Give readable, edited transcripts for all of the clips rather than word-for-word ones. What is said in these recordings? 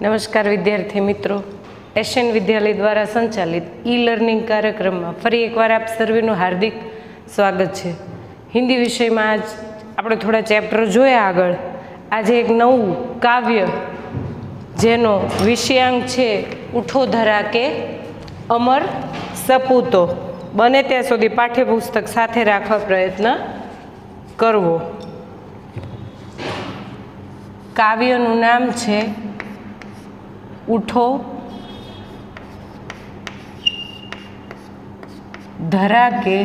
नमस्कार विद्यार्थी मित्रों, एशियन विद्यालय द्वारा संचालित ई लर्निंग कार्यक्रम में फरी एक बार आप सर्वेનું हार्दिक स्वागत है। हिंदी विषय में आज આપણે थोड़ा चैप्टर जोया आगळ। आज एक नवुं काव्य जेनो विषयांक छे उठो धरा के अमर सपूतो। बने त्यां सुधी पाठ्यपुस्तक साथे राखवा प्रयत्न करवो। काव्यनुं नाम छे उठो धरा के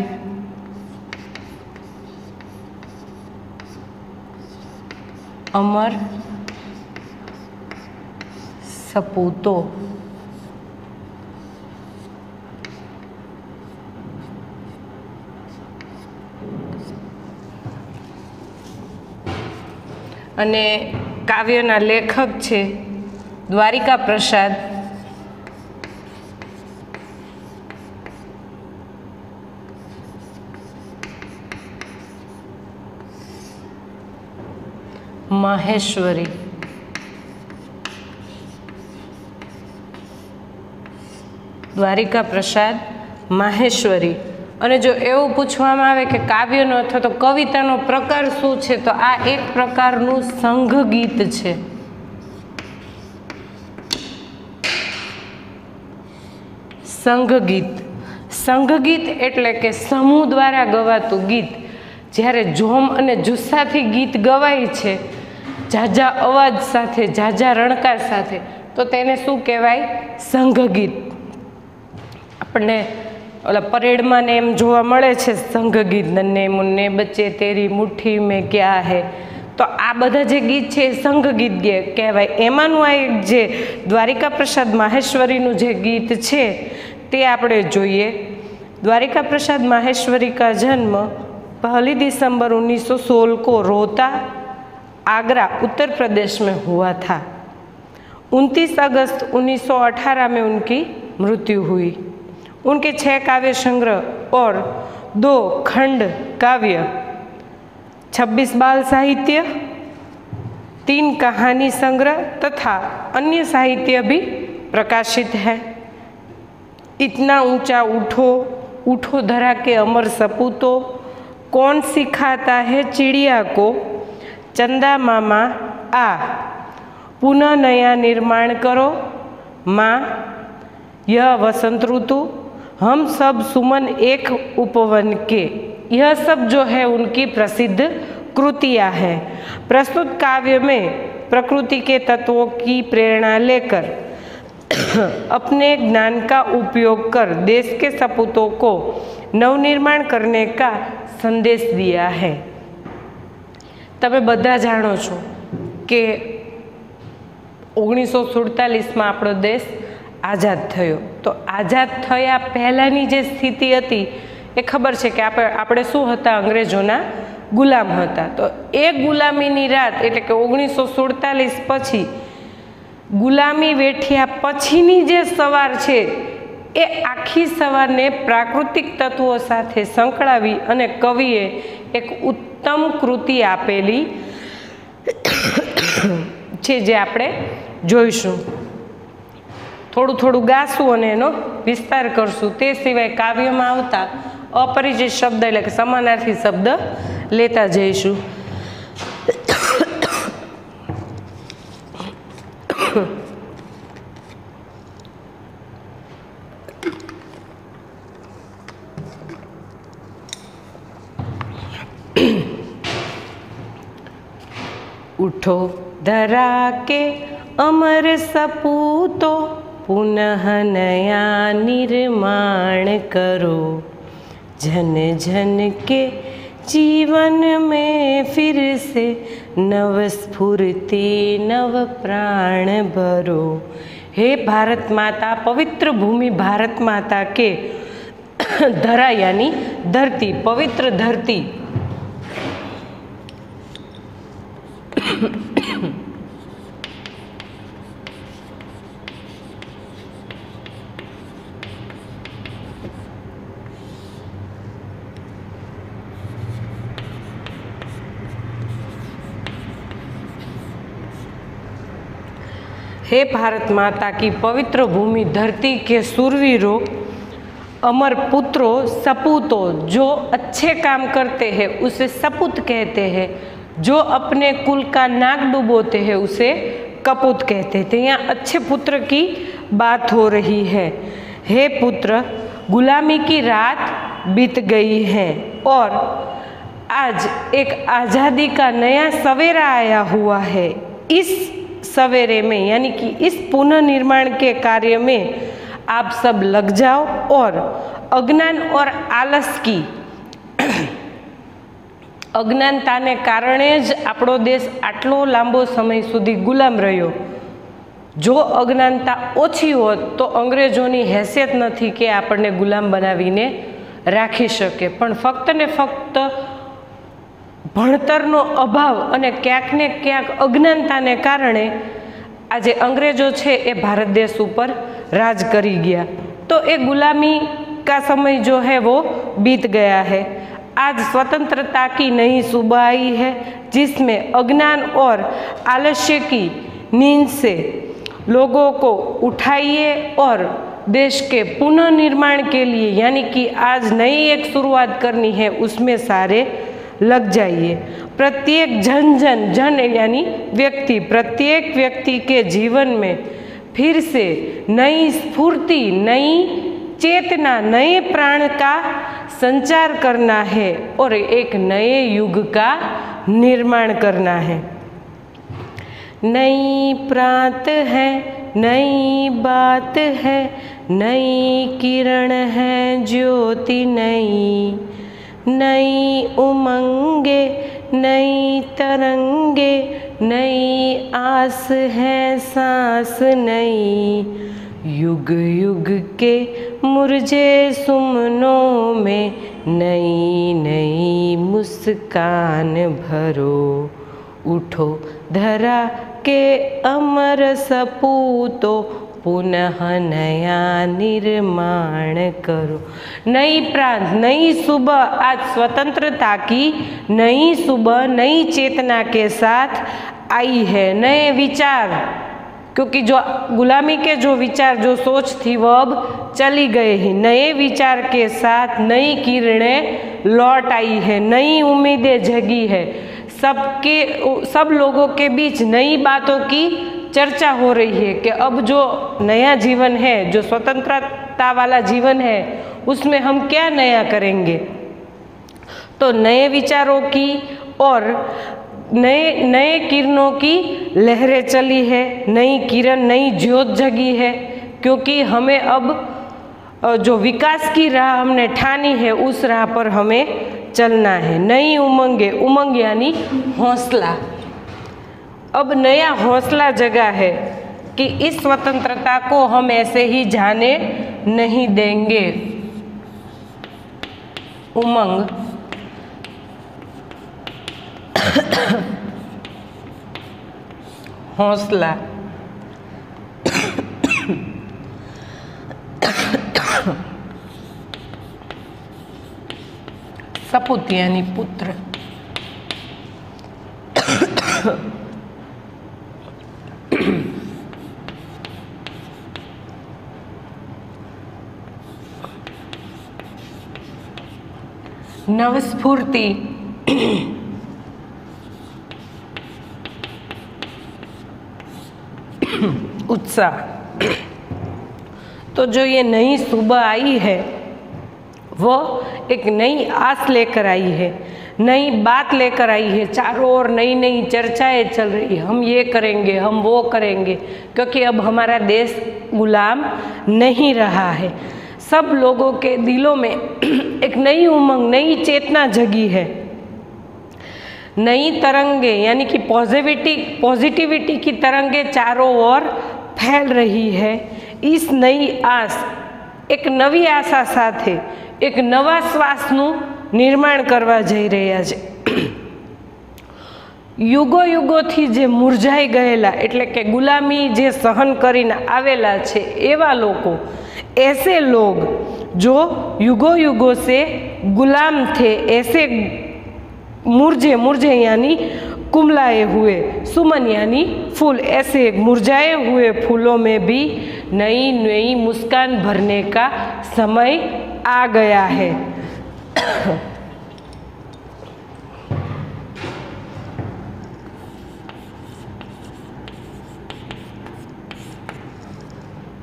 अमर सपूतो। अने काव्यना लेखक छे द्वारिका प्रसाद। माहेश्वरी। द्वारिका प्रसाद माहेश्वरी। अने जो एवं पूछवामां आवे कि काव्यनो अथवा तो कवितानो प्रकार शुं छे, तो आ एक प्रकारनुं संघगीत छे। संघगीत संघगीत एटले के समूह द्वारा गवातुं गीत। ज्यारे जोम अने जुस्साथी गीत गवाय छे, झाझा अवाज साथे, झाझा रણકાર साथे, तो तेने शुं कहेवाय? संघगीत। आपणे ओला परेड में ने एम जोवा मळे छे संघगीत, नन्हे मुन्ने बच्चे तेरी मुट्ठी में क्या है। तो आ बधा जे गीत छे संघगीत कहेवाय। एमानुं आ एक जे द्वारिका प्रसाद माहेश्वरीनुं जे गीत छे ते आपणे जोईए। द्वारिका प्रसाद माहेश्वरी का जन्म 1 दिसंबर 1916 को रोहता, आगरा, उत्तर प्रदेश में हुआ था। 29 अगस्त 1918 में उनकी मृत्यु हुई। उनके 6 काव्य संग्रह और 2 खंड काव्य, 26 बाल साहित्य, 3 कहानी संग्रह तथा अन्य साहित्य भी प्रकाशित है। इतना ऊंचा उठो, उठो धरा के अमर सपूतो, कौन सिखाता है चिड़िया को, चंदा मामा आ, पुनः नया निर्माण करो, माँ यह वसंत ऋतु, हम सब सुमन एक उपवन के, यह सब जो है उनकी प्रसिद्ध कृतियाँ हैं। प्रस्तुत काव्य में प्रकृति के तत्वों की प्रेरणा लेकर अपने ज्ञान का उपयोग कर देश के सपूतों को नवनिर्माण करने का संदेश दिया है। तमे बधा जाणो छो कि 1947 में आपणो देश आजाद थयो। तो आजाद थया पहलानी जे स्थिति हती ए खबर छे कि आपणे शुं हता? अंग्रेजोना गुलाम हता। तो ए गुलामीनी रात एटले के 1947 पछी गुलामी वेठ्या पछीनी जे सवार छे ए आखी सवारने प्राकृतिक तत्वों साथे संकळावी अने कविए एक उत्तम कृति आपेली छे, जे आपणे जोईशुं। थोड़ुं थोड़ुं गाशुं अने एनो विस्तार करशुं। ते सिवाय काव्यमां आवता अपरिचित शब्द एटले के समानार्थी शब्द लेता जईशुं। उठो धरा के अमर सपूतो, पुनः नया निर्माण करो, जन जन के जीवन में फिर से नव स्फूर्ति नव प्राण भरो। हे भारत माता, पवित्र भूमि भारत माता के धरा यानी धरती, पवित्र धरती, हे भारत माता की पवित्र भूमि, धरती के शूरवीरों, अमर पुत्रों, सपूतों, जो अच्छे काम करते हैं उसे सपूत कहते हैं, जो अपने कुल का नाक डुबोते हैं उसे कपूत कहते थे। यहाँ अच्छे पुत्र की बात हो रही है। हे पुत्र, गुलामी की रात बीत गई है और आज एक आज़ादी का नया सवेरा आया हुआ है। इस सवेरे में यानी कि इस पुनर्निर्माण के कार्य में आप सब लग जाओ और अज्ञान और आलस की अज्ञानताने कारणे ज આપણો દેશ આટલો લાંબો સમય સુધી ગુલામ રહ્યો। જો અજ્ઞાનતા ઓછી હોત તો અંગ્રેજોની હેસિયત નથી કે આપણને ગુલામ બનાવીને રાખી શકે, પણ ફક્ત ને ફક્ત ભણતરનો અભાવ અને ક્યાંક ને ક્યાંક અજ્ઞાનતાને કારણે આજે અંગ્રેજો છે એ ભારત દેશ ઉપર राज करी गया। तो एक गुलामी का समय जो है वो बीत गया है। आज स्वतंत्रता की नई सुबह आई है जिसमें अज्ञान और आलस्य की नींद से लोगों को उठाइए और देश के पुनर्निर्माण के लिए यानी कि आज नई एक शुरुआत करनी है, उसमें सारे लग जाइए। प्रत्येक जन यानी व्यक्ति, प्रत्येक व्यक्ति के जीवन में फिर से नई स्फूर्ति, नई चेतना, नए प्राण का संचार करना है और एक नए युग का निर्माण करना है। नई प्रात है, नई बात है, नई किरण है ज्योति नई, नई उमंगे, नई तरंगे, नई आस है सांस नई, युग युग के मुरझे सुमनों में नई नई मुस्कान भरो, उठो धरा के अमर सपूतों, पुनः नया निर्माण करो। नई प्रांत, नई सुबह, आज स्वतंत्रता की नई सुबह नई चेतना के साथ आई है। नए विचार, क्योंकि जो गुलामी के जो विचार, जो सोच थी वो अब चली गई है। नए विचार के साथ नई किरणें लौट आई है, नई उम्मीदें जगी है। सब लोगों के बीच नई बातों की चर्चा हो रही है कि अब जो नया जीवन है, जो स्वतंत्रता वाला जीवन है, उसमें हम क्या नया करेंगे। तो नए विचारों की और नए किरणों की लहरें चली है, नई किरण, नई ज्योत जगी है, क्योंकि हमें अब जो विकास की राह हमने ठानी है उस राह पर हमें चलना है। नई उमंगे, उमंग यानी हौसला, अब नया हौसला जगा है कि इस स्वतंत्रता को हम ऐसे ही जाने नहीं देंगे। उमंग हौसला, सपूत यानी पुत्र, नवस्फूर्ति, उत्साह। तो जो ये नई सुबह आई है वो एक नई आस लेकर आई है, नई बात लेकर आई है। चारों ओर नई नई चर्चाएं चल रही है, हम ये करेंगे, हम वो करेंगे, क्योंकि अब हमारा देश गुलाम नहीं रहा है। सब लोगों के दिलों में एक नई उमंग, नई चेतना जगी है। नई तरंगे यानी कि पॉजिटिविटी की तरंगे चारों ओर फैल रही है। इस नई आस, एक नवी आशा साथे एक नवा श्वासનું નિર્માણ કરવા જઈ રહ્યા છે। યુગો યુગોથી જે મુરઝાઈ ગયેલા, એટલે કે ગુલામી જે સહન કરીને આવેલા છે એવા લોકો, ऐसे लोग जो युगों युगों से गुलाम थे, ऐसे मुरझे यानी कुमलाए हुए सुमन यानी फूल। ऐसे मुरझाए हुए फूलों में भी नई नई मुस्कान भरने का समय आ गया है।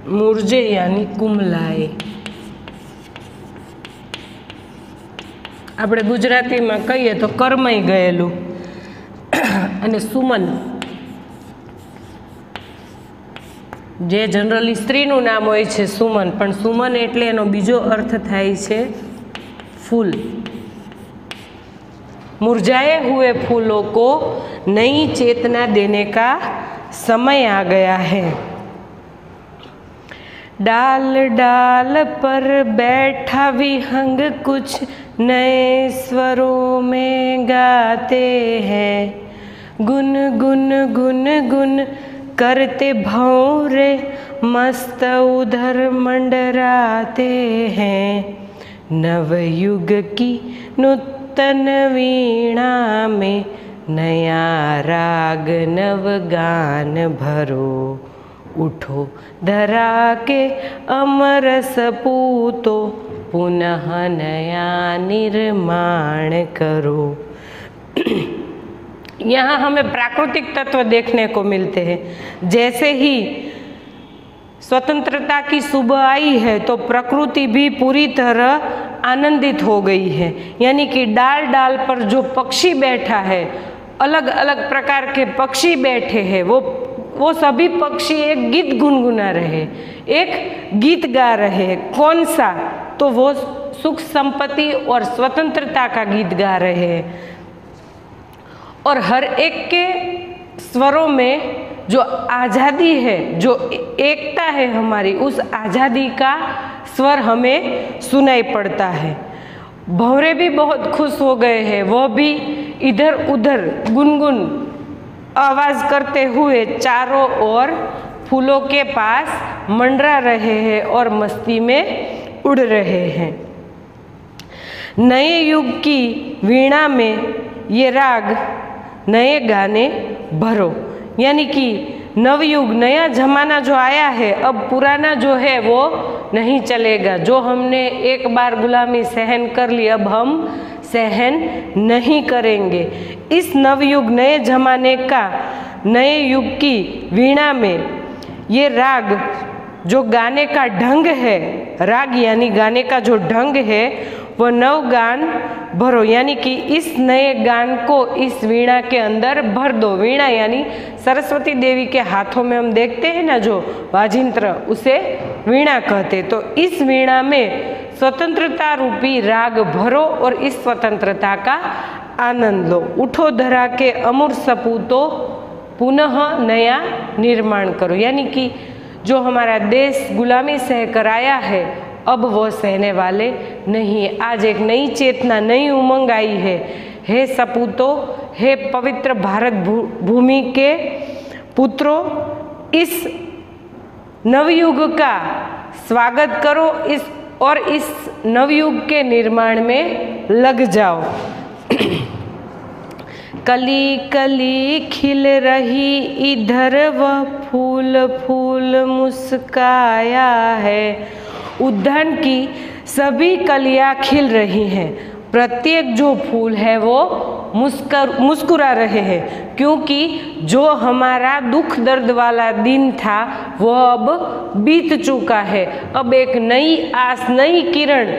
मुरझे यानी कुमलाए। આપણે ગુજરાતીમાં કહીએ તો કરમાઈ ગયેલું। અને સુમન જે જનરલી સ્ત્રીનું નામ હોય છે સુમન, પણ સુમન એટલે એનો બીજો અર્થ થાય છે फूल। मुरझाए हुए फूलों को नई चेतना देने का समय आ गया है। डाल डाल पर बैठा विहंग कुछ नए स्वरों में गाते हैं। गुन गुन गुन गुन करते भौरे मस्त उधर मंडराते हैं। नवयुग की नूतन वीणा में नया राग नव गान भरो। उठो धरा के अमर सपूतो पुनः नया निर्माण करो। यहाँ हमें प्राकृतिक तत्व देखने को मिलते हैं। जैसे ही स्वतंत्रता की सुबह आई है तो प्रकृति भी पूरी तरह आनंदित हो गई है। यानी कि डाल डाल पर जो पक्षी बैठा है, अलग अलग प्रकार के पक्षी बैठे हैं, वो सभी पक्षी एक गीत गुनगुना रहे, एक गीत गा रहे। कौन सा? तो वो सुख संपत्ति और स्वतंत्रता का गीत गा रहे हैं। और हर एक के स्वरों में जो आज़ादी है, जो एकता है हमारी, उस आज़ादी का स्वर हमें सुनाई पड़ता है। भंवरे भी बहुत खुश हो गए हैं, वो भी इधर उधर गुनगुन आवाज़ करते हुए चारों ओर फूलों के पास मंडरा रहे हैं और मस्ती में उड़ रहे हैं। नए युग की वीणा में ये राग नए गाने भरो। यानी कि नवयुग, नया जमाना जो आया है, अब पुराना जो है वो नहीं चलेगा। जो हमने एक बार गुलामी सहन कर ली, अब हम सहन नहीं करेंगे। इस नवयुग, नए जमाने का, नए युग की वीणा में ये राग जो गाने का ढंग है, राग यानी गाने का जो ढंग है, वो नव गान भरो। यानी कि इस नए गान को इस वीणा के अंदर भर दो। वीणा यानी सरस्वती देवी के हाथों में हम देखते हैं ना जो वाजिंत्र, उसे वीणा कहते। तो इस वीणा में स्वतंत्रता रूपी राग भरो और इस स्वतंत्रता का आनंद लो। उठो धरा के अमूर सपूतो पुनः नया निर्माण करो। यानी कि जो हमारा देश गुलामी सह कर आया है, अब वो सहने वाले नहीं। आज एक नई चेतना, नई उमंग आई है। हे सपूतो, हे पवित्र भारत भूमि के पुत्रों, इस नवयुग का स्वागत करो इस नवयुग के निर्माण में लग जाओ। कली कली खिल रही इधर वह फूल फूल मुस्काया है। उद्यान की सभी कलियां खिल रही हैं। प्रत्येक जो फूल है वो मुस्कुरा रहे हैं, क्योंकि जो हमारा दुख दर्द वाला दिन था वो अब बीत चुका है। अब एक नई आस, नई किरण,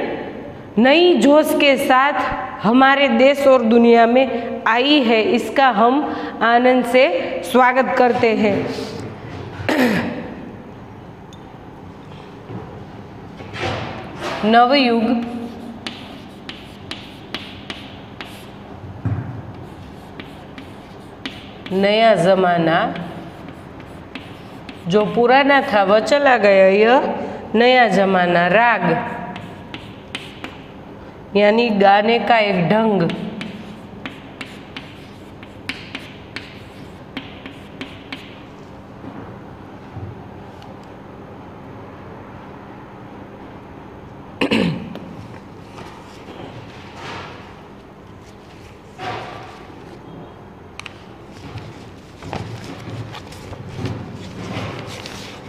नई जोश के साथ हमारे देश और दुनिया में आई है। इसका हम आनंद से स्वागत करते हैं। नवयुग नया ज़माना, जो पुराना था वह चला गया, यह नया ज़माना। राग यानी गाने का एक ढंग।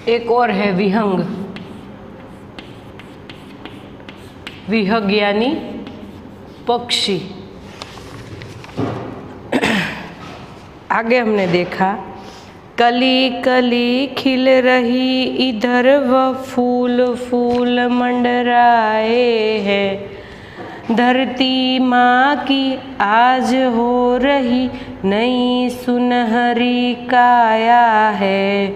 एक और है विहंग। विहग यानी पक्षी। आगे हमने देखा, कली कली खिल रही इधर वह फूल फूल मंडराए हैं। धरती माँ की आज हो रही नई सुनहरी काया है।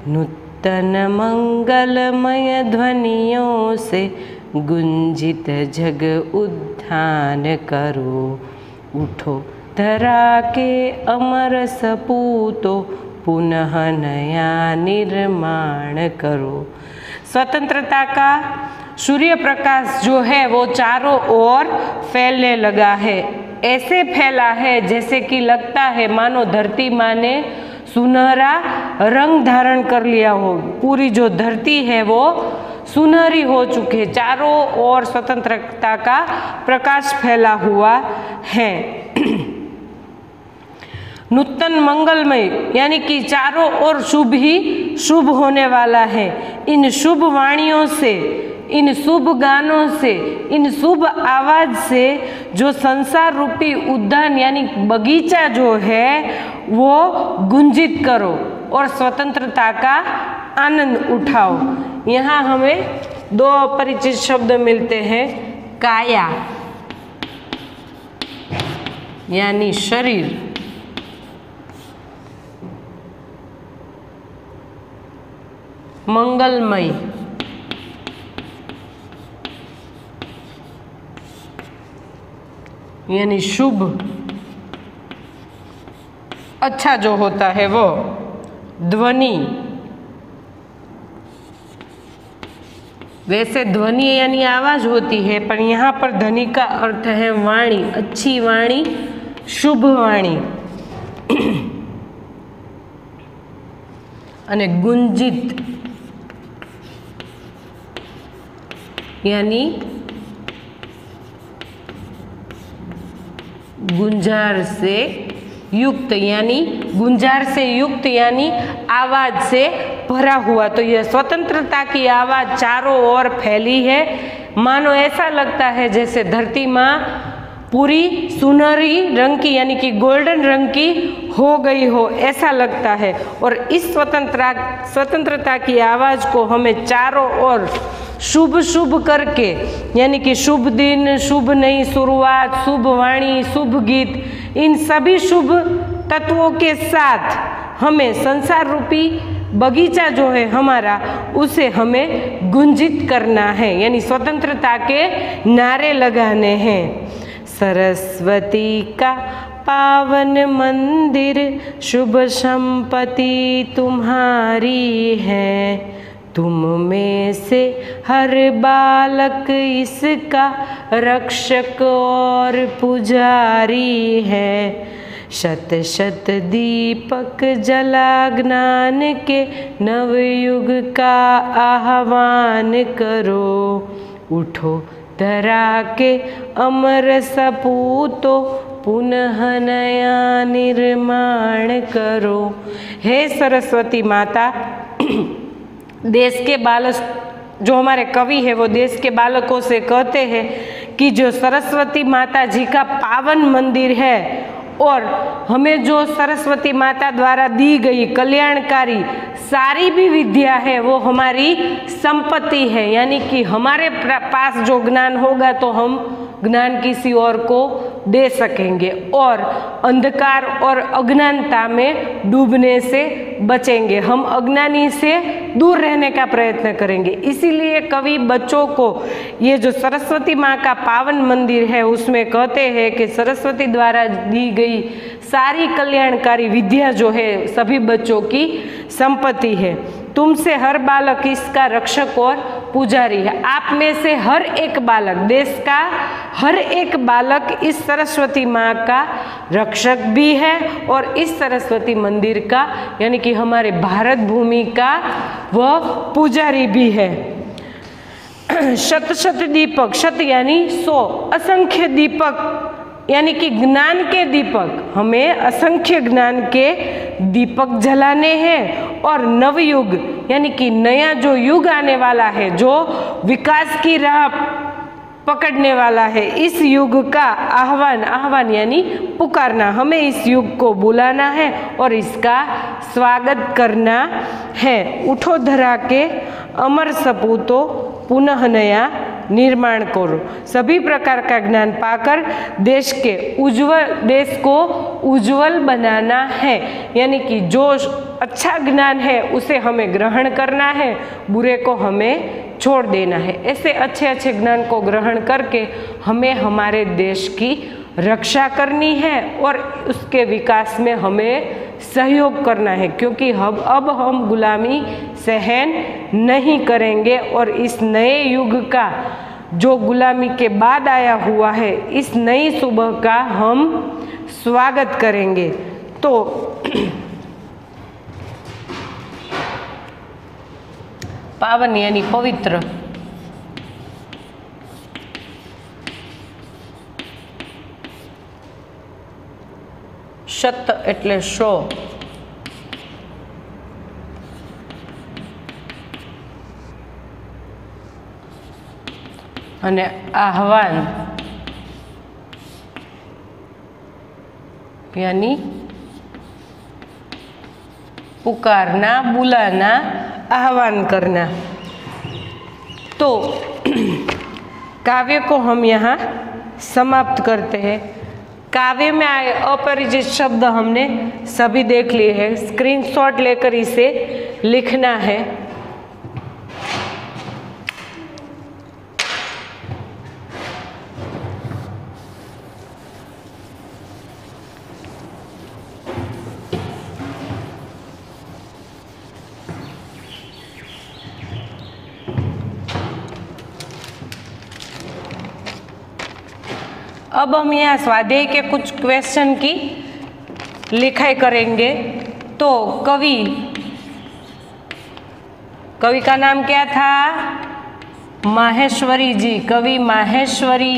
नूतन मंगलमय ध्वनियों से गुंजित जग उद्धान करो। उठो धरा के अमर सपूतो पुनः नया निर्माण करो। स्वतंत्रता का सूर्य प्रकाश जो है वो चारों ओर फैलने लगा है। ऐसे फैला है जैसे कि लगता है मानो धरती माँ ने सुनहरा रंग धारण कर लिया हो। पूरी जो धरती है वो सुनहरी हो चुकी है। चारों ओर स्वतंत्रता का प्रकाश फैला हुआ है। नूतन मंगलमय यानी कि चारों ओर शुभ ही शुभ होने वाला है। इन शुभ वाणियों से, इन शुभ गानों से, इन शुभ आवाज से जो संसार रूपी उद्यान यानी बगीचा जो है वो गुंजित करो और स्वतंत्रता का आनंद उठाओ। यहाँ हमें दो परिचित शब्द मिलते हैं। काया यानी शरीर, मंगलमय यानी शुभ, अच्छा जो होता है वो। ध्वनि, वैसे ध्वनि यानी आवाज होती है पर यहाँ पर ध्वनि का अर्थ है वाणी, अच्छी वाणी, शुभ वाणी। અને ગુંજિત यानी गुंजार से युक्त, यानी गुंजार से युक्त यानी आवाज से भरा हुआ। तो यह स्वतंत्रता की आवाज चारों ओर फैली है। मानो ऐसा लगता है जैसे धरती माँ पूरी सुनहरी रंग की यानी कि गोल्डन रंग की हो गई हो, ऐसा लगता है। और इस स्वतंत्रता की आवाज को हमें चारों ओर शुभ शुभ करके यानी कि शुभ दिन, शुभ नई शुरुआत, शुभ वाणी, शुभ गीत, इन सभी शुभ तत्वों के साथ हमें संसार रूपी बगीचा जो है हमारा, उसे हमें गुंजित करना है, यानी स्वतंत्रता के नारे लगाने हैं। सरस्वती का पावन मंदिर, शुभ संपत्ति तुम्हारी है। तुम में से हर बालक इसका रक्षक और पुजारी है। शत शत दीपक जला ज्ञान के नवयुग का आह्वान करो। उठो धरा के अमर सपूतो पुनः नया निर्माण करो। हे सरस्वती माता, देश के बालक जो हमारे कवि है वो देश के बालकों से कहते हैं कि जो सरस्वती माता जी का पावन मंदिर है और हमें जो सरस्वती माता द्वारा दी गई कल्याणकारी सारी भी विद्या है वो हमारी संपत्ति है। यानी कि हमारे पास जो ज्ञान होगा तो हम ज्ञान किसी और को दे सकेंगे और अंधकार और अज्ञानता में डूबने से बचेंगे। हम अज्ञानी से दूर रहने का प्रयत्न करेंगे। इसीलिए कवि बच्चों को ये जो सरस्वती माँ का पावन मंदिर है उसमें कहते हैं कि सरस्वती द्वारा दी गई सारी कल्याणकारी विद्या जो है सभी बच्चों की संपत्ति है। तुमसे हर बालक इसका रक्षक और पुजारी है। आप में से हर एक बालक, देश का हर एक बालक इस सरस्वती माँ का रक्षक भी है और इस सरस्वती मंदिर का यानी कि हमारे भारत भूमि का वह पुजारी भी है। शत शत दीपक, शत यानी 100, असंख्य दीपक यानी कि ज्ञान के दीपक, हमें असंख्य ज्ञान के दीपक जलाने हैं और नवयुग यानी कि नया जो युग आने वाला है, जो विकास की राह पकड़ने वाला है, इस युग का आह्वान यानी पुकारना, हमें इस युग को बुलाना है और इसका स्वागत करना है। उठो धरा के अमर सपूतो पुनः नया निर्माण करो। सभी प्रकार का ज्ञान पाकर देश को उज्जवल बनाना है, यानी कि जो अच्छा ज्ञान है उसे हमें ग्रहण करना है, बुरे को हमें छोड़ देना है। ऐसे अच्छे ज्ञान को ग्रहण करके हमें हमारे देश की रक्षा करनी है और उसके विकास में हमें सहयोग करना है, क्योंकि अब हम गुलामी सहन नहीं करेंगे और इस नए युग का जो गुलामी के बाद आया हुआ है, इस नई सुबह का हम स्वागत करेंगे। तो पावन यानी पवित्र, शत એટલે 100, અને આહવાન यानी पुकारना, बुलाना, आह्वान करना। तो काव्य को हम यहाँ समाप्त करते हैं। काव्य में आए अपरिचित शब्द हमने सभी देख लिए हैं, स्क्रीनशॉट लेकर इसे लिखना है। अब हम यहाँ स्वाध्याय के कुछ क्वेश्चन की लिखाई करेंगे। तो कवि का नाम क्या था? माहेश्वरी जी। कवि माहेश्वरी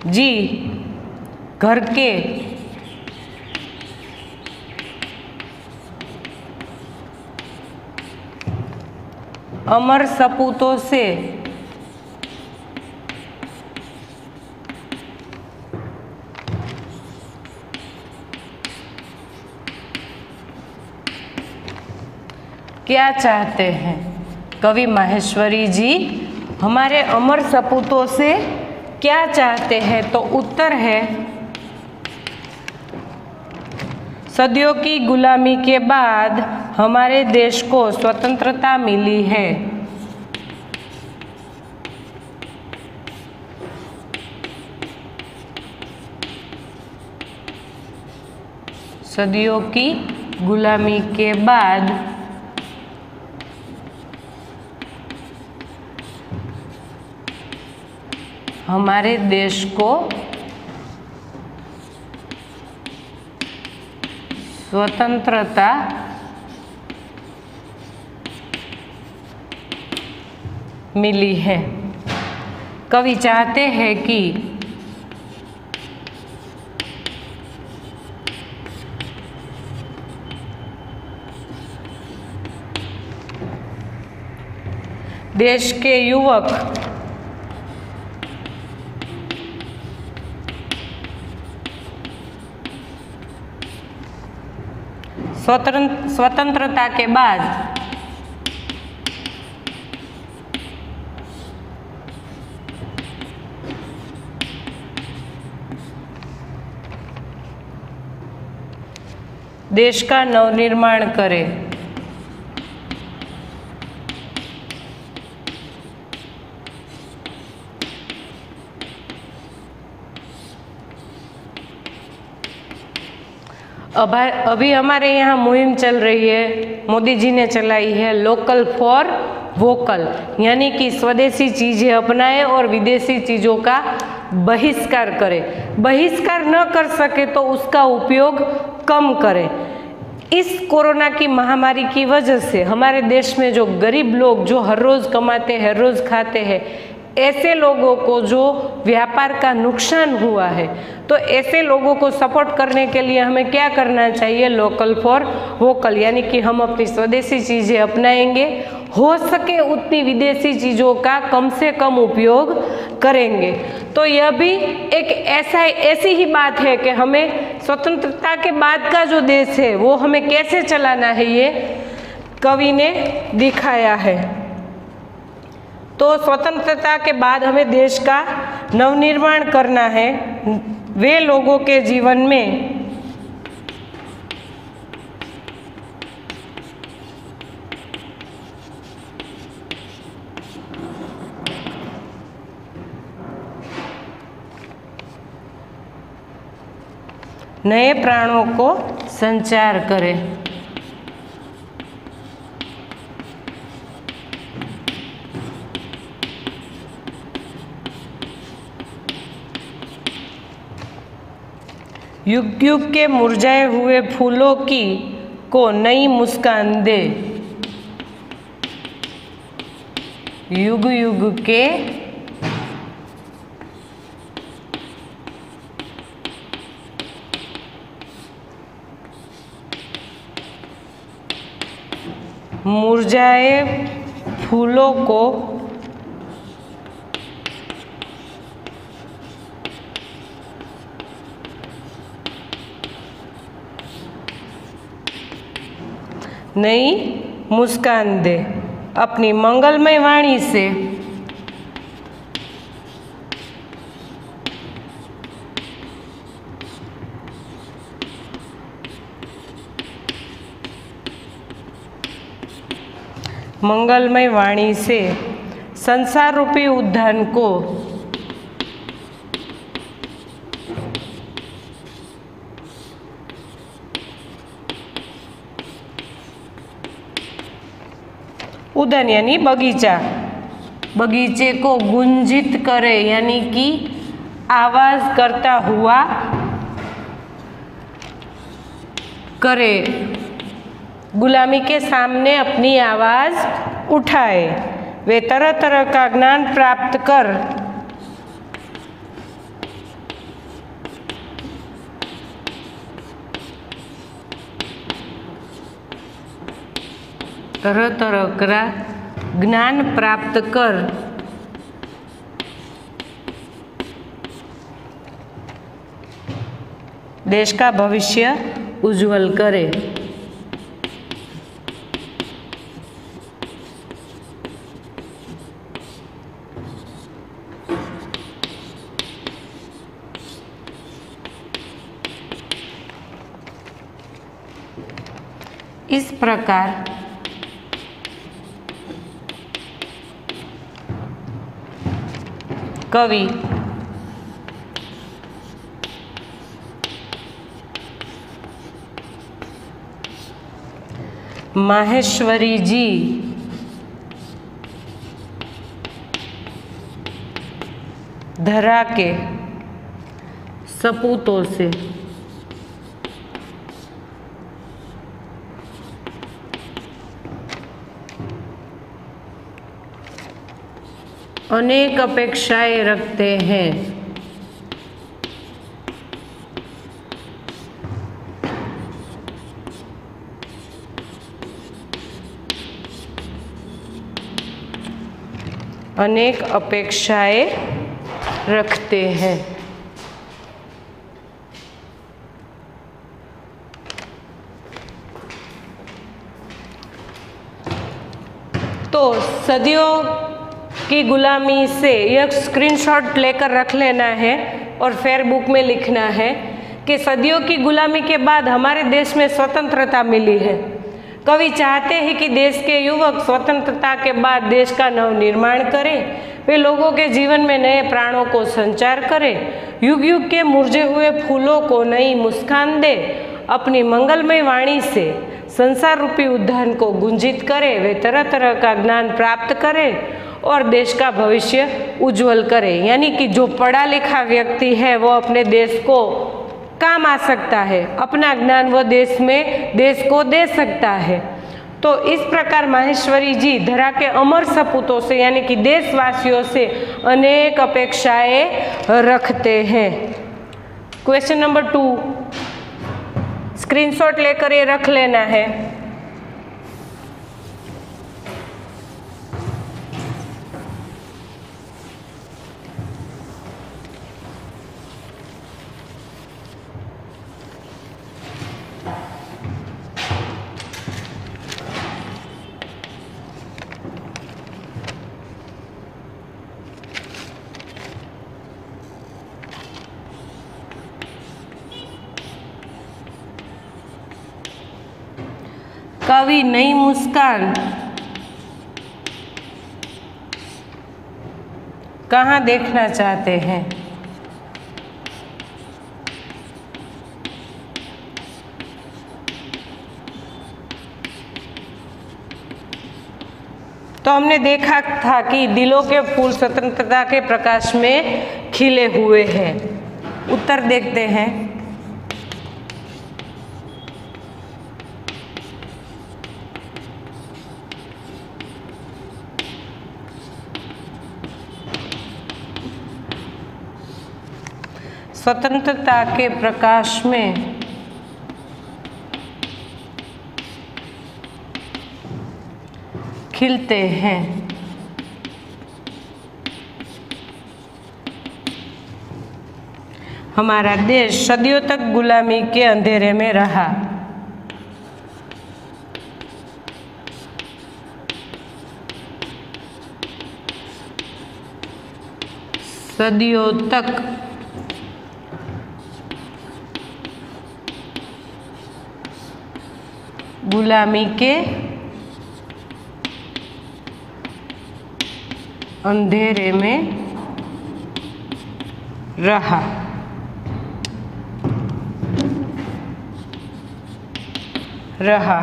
जी घर के अमर सपूतों से क्या चाहते हैं? कवि माहेश्वरी जी हमारे अमर सपूतों से क्या चाहते हैं? तो उत्तर है सदियों की गुलामी के बाद हमारे देश को स्वतंत्रता मिली है। सदियों की गुलामी के बाद हमारे देश को स्वतंत्रता मिली है। कवि चाहते हैं कि देश के युवक स्वतंत्रता के बाद देश का नवनिर्माण करे। अभी हमारे यहाँ मुहिम चल रही है, मोदी जी ने चलाई है, लोकल फॉर वोकल, यानी कि स्वदेशी चीज़ें अपनाएं और विदेशी चीज़ों का बहिष्कार करें। बहिष्कार न कर सके तो उसका उपयोग कम करें। इस कोरोना की महामारी की वजह से हमारे देश में जो गरीब लोग जो हर रोज़ कमाते हैं, हर रोज़ खाते हैं, ऐसे लोगों को जो व्यापार का नुकसान हुआ है, तो ऐसे लोगों को सपोर्ट करने के लिए हमें क्या करना चाहिए? लोकल फॉर वोकल, यानी कि हम अपनी स्वदेशी चीज़ें अपनाएंगे, हो सके उतनी विदेशी चीज़ों का कम से कम उपयोग करेंगे। तो यह भी एक ऐसी ही बात है कि हमें स्वतंत्रता के बाद का जो देश है वो हमें कैसे चलाना है, ये कवि ने दिखाया है। तो स्वतंत्रता के बाद हमें देश का नवनिर्माण करना है। वे लोगों के जीवन में नए प्राणों को संचार करें। युग युग के मुरझाए हुए फूलों की को नई मुस्कान दे। युग युग के मुरझाए फूलों को नई मुस्कान दे। अपनी मंगलमय वाणी से मंगलमय वाणी से संसार रूपी उद्यान को उद्यान यानी बगीचा, बगीचे को गुंजित करे, यानी कि आवाज करता हुआ करे, गुलामी के सामने अपनी आवाज उठाए। वे तरह तरह का ज्ञान प्राप्त कर तरह तरह का ज्ञान प्राप्त कर देश का भविष्य उज्जवल करे। इस प्रकार कवि माहेश्वरी जी धरा के सपूतों से अनेक अपेक्षाएं रखते हैं। अनेक अपेक्षाएं रखते हैं। तो सदियों की गुलामी से यह स्क्रीनशॉट लेकर रख लेना है और फेसबुक में लिखना है कि सदियों की गुलामी के बाद हमारे देश में स्वतंत्रता मिली है। कवि चाहते हैं कि देश के युवक स्वतंत्रता के बाद देश का नवनिर्माण करें, वे लोगों के जीवन में नए प्राणों को संचार करें, युग युग के मुरझे हुए फूलों को नई मुस्कान दे, अपनी मंगलमय वाणी से संसार रूपी उद्यान को गुंजित करे, वे तरह तरह का ज्ञान प्राप्त करें और देश का भविष्य उज्जवल करे। यानी कि जो पढ़ा लिखा व्यक्ति है वो अपने देश को काम आ सकता है, अपना ज्ञान वो देश को दे सकता है। तो इस प्रकार माहेश्वरी जी धरा के अमर सपूतों से यानी कि देशवासियों से अनेक अपेक्षाएं रखते हैं। क्वेश्चन नंबर 2, स्क्रीनशॉट लेकर ये रख लेना है। कवि नई मुस्कान कहाँ देखना चाहते हैं? तो हमने देखा था कि दिलों के फूल स्वतंत्रता के प्रकाश में खिले हुए हैं। उत्तर देखते हैं। स्वतंत्रता के प्रकाश में खिलते हैं। हमारा देश सदियों तक गुलामी के अंधेरे में रहा। सदियों तक गुलामी के अंधेरे में रहा।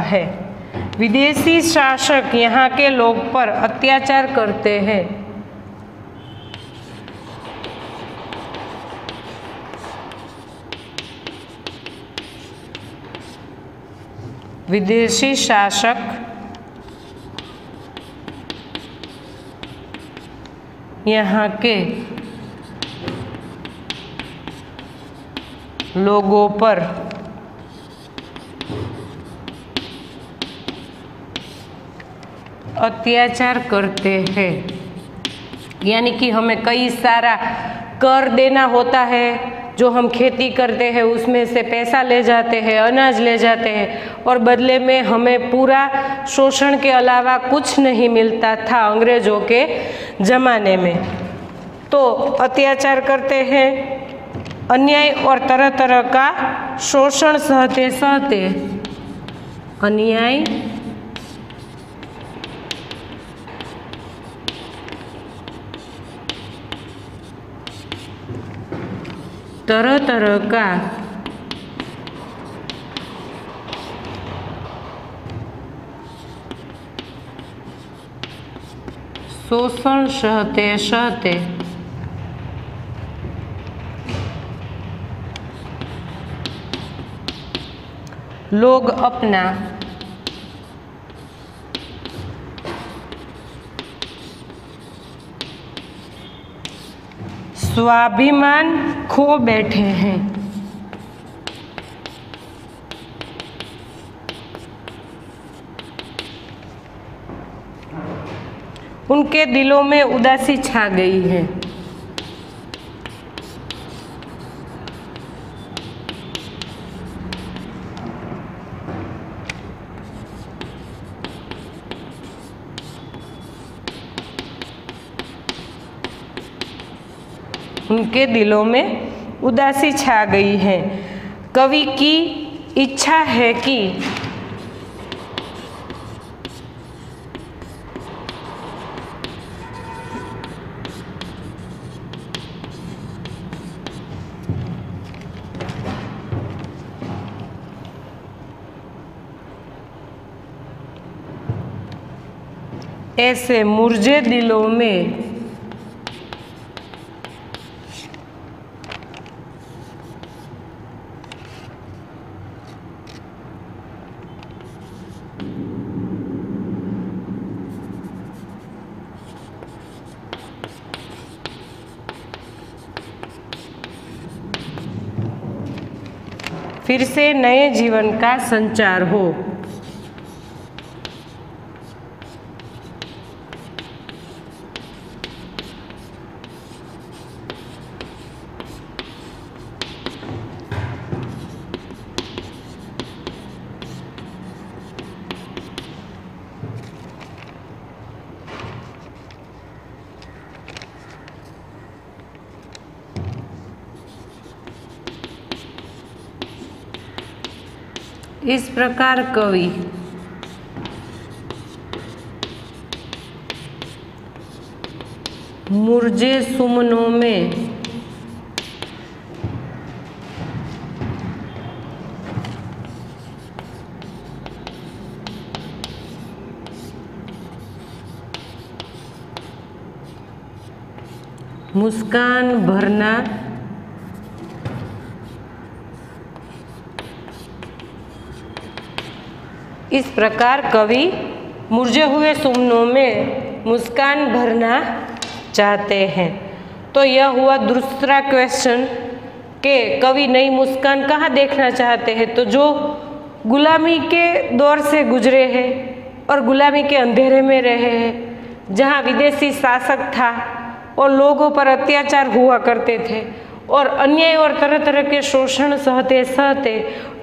है। विदेशी शासक यहाँ के लोग पर अत्याचार करते हैं। विदेशी शासक यहाँ के लोगों पर अत्याचार करते हैं। यानी कि हमें कई सारा कर देना होता है, जो हम खेती करते हैं उसमें से पैसा ले जाते हैं, अनाज ले जाते हैं, और बदले में हमें पूरा शोषण के अलावा कुछ नहीं मिलता था अंग्रेजों के ज़माने में। तो अत्याचार करते हैं, अन्याय और तरह तरह का शोषण सहते सहते, अन्याय तरह तरह का शोषण सहते सहते लोग अपना स्वाभिमान खो बैठे हैं। उनके दिलों में उदासी छा गई है। उनके दिलों में उदासी छा गई है। कवि की इच्छा है कि ऐसे मुरझे दिलों में फिर से नए जीवन का संचार हो। इस प्रकार कवि मुरझे सुमनों में मुस्कान भरना इस प्रकार कवि मुरझे हुए सुमनों में मुस्कान भरना चाहते हैं। तो यह हुआ दूसरा क्वेश्चन कि कवि नई मुस्कान कहाँ देखना चाहते हैं। तो जो गुलामी के दौर से गुजरे हैं और गुलामी के अंधेरे में रहे हैं, जहाँ विदेशी शासक था और लोगों पर अत्याचार हुआ करते थे और अन्याय और तरह तरह के शोषण सहते सहते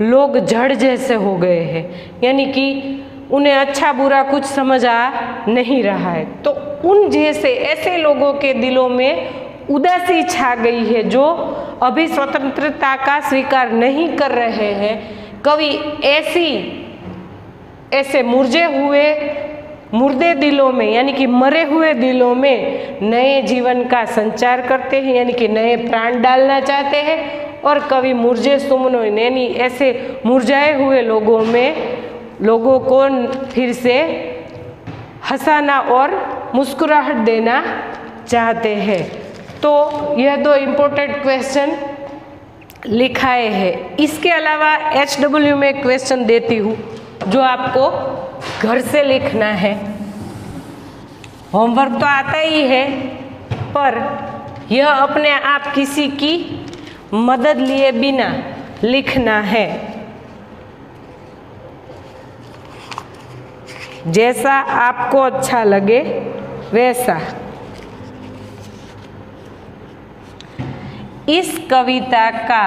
लोग जड़ जैसे हो गए हैं, यानी कि उन्हें अच्छा बुरा कुछ समझ आ नहीं रहा है। तो उन जैसे ऐसे लोगों के दिलों में उदासी छा गई है जो अभी स्वतंत्रता का स्वीकार नहीं कर रहे हैं। कवि ऐसे मुर्दे दिलों में यानी कि मरे हुए दिलों में नए जीवन का संचार करते हैं, यानी कि नए प्राण डालना चाहते हैं। और कवि मुरझे सुमनों यानी ऐसे मुरझाए हुए लोगों को फिर से हंसाना और मुस्कुराहट देना चाहते हैं। तो यह दो इम्पोर्टेंट क्वेश्चन लिखाए हैं। इसके अलावा HW में क्वेश्चन देती हूँ जो आपको घर से लिखना है। होमवर्क तो आता ही है, पर यह अपने आप किसी की मदद लिए बिना लिखना है। जैसा आपको अच्छा लगे वैसा। इस कविता का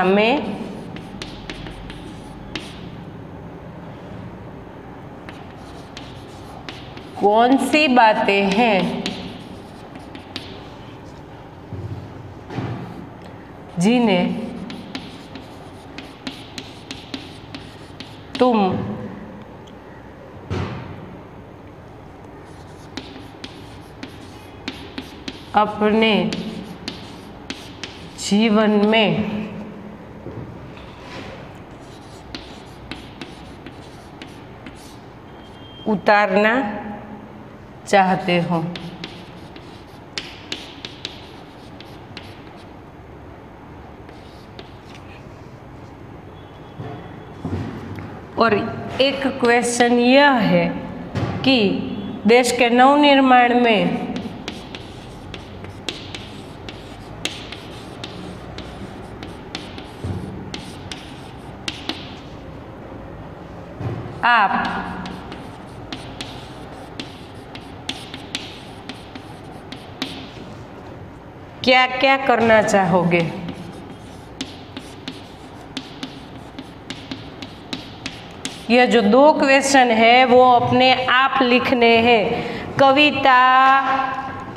में कौन सी बातें हैं जिन्हें तुम अपने जीवन में उतारना चाहते हो। और एक क्वेश्चन यह है कि देश के नवनिर्माण में आप क्या क्या करना चाहोगे। यह जो दो क्वेश्चन है वो अपने आप लिखने हैं। कविता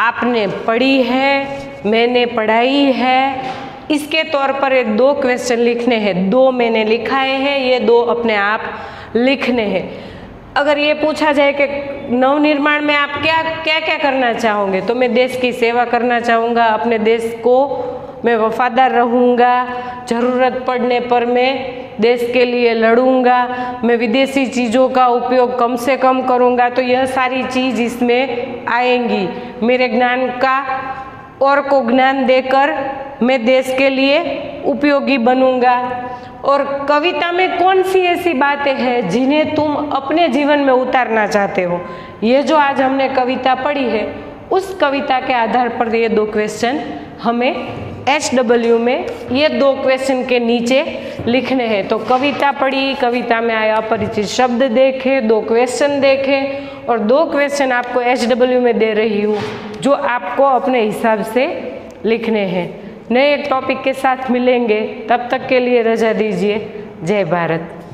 आपने पढ़ी है, मैंने पढ़ाई है, इसके तौर पर ये दो क्वेश्चन लिखने हैं। दो मैंने लिखाए हैं, ये दो अपने आप लिखने हैं। अगर ये पूछा जाए कि नवनिर्माण में आप क्या क्या करना चाहोगे, तो मैं देश की सेवा करना चाहूँगा, अपने देश को मैं वफादार रहूँगा, ज़रूरत पड़ने पर मैं देश के लिए लड़ूंगा, मैं विदेशी चीज़ों का उपयोग कम से कम करूँगा। तो यह सारी चीज़ इसमें आएंगी। मेरे ज्ञान का और को ज्ञान देकर मैं देश के लिए उपयोगी बनूंगा। और कविता में कौन सी ऐसी बातें हैं जिन्हें तुम अपने जीवन में उतारना चाहते हो। ये जो आज हमने कविता पढ़ी है, उस कविता के आधार पर ये 2 क्वेश्चन हमें HW में ये 2 क्वेश्चन के नीचे लिखने हैं। तो कविता पढ़ी, कविता में आए अपरिचित शब्द देखे, 2 क्वेश्चन देखे और 2 क्वेश्चन आपको HW में दे रही हूँ जो आपको अपने हिसाब से लिखने हैं। नए टॉपिक के साथ मिलेंगे, तब तक के लिए रजा दीजिए। जय भारत।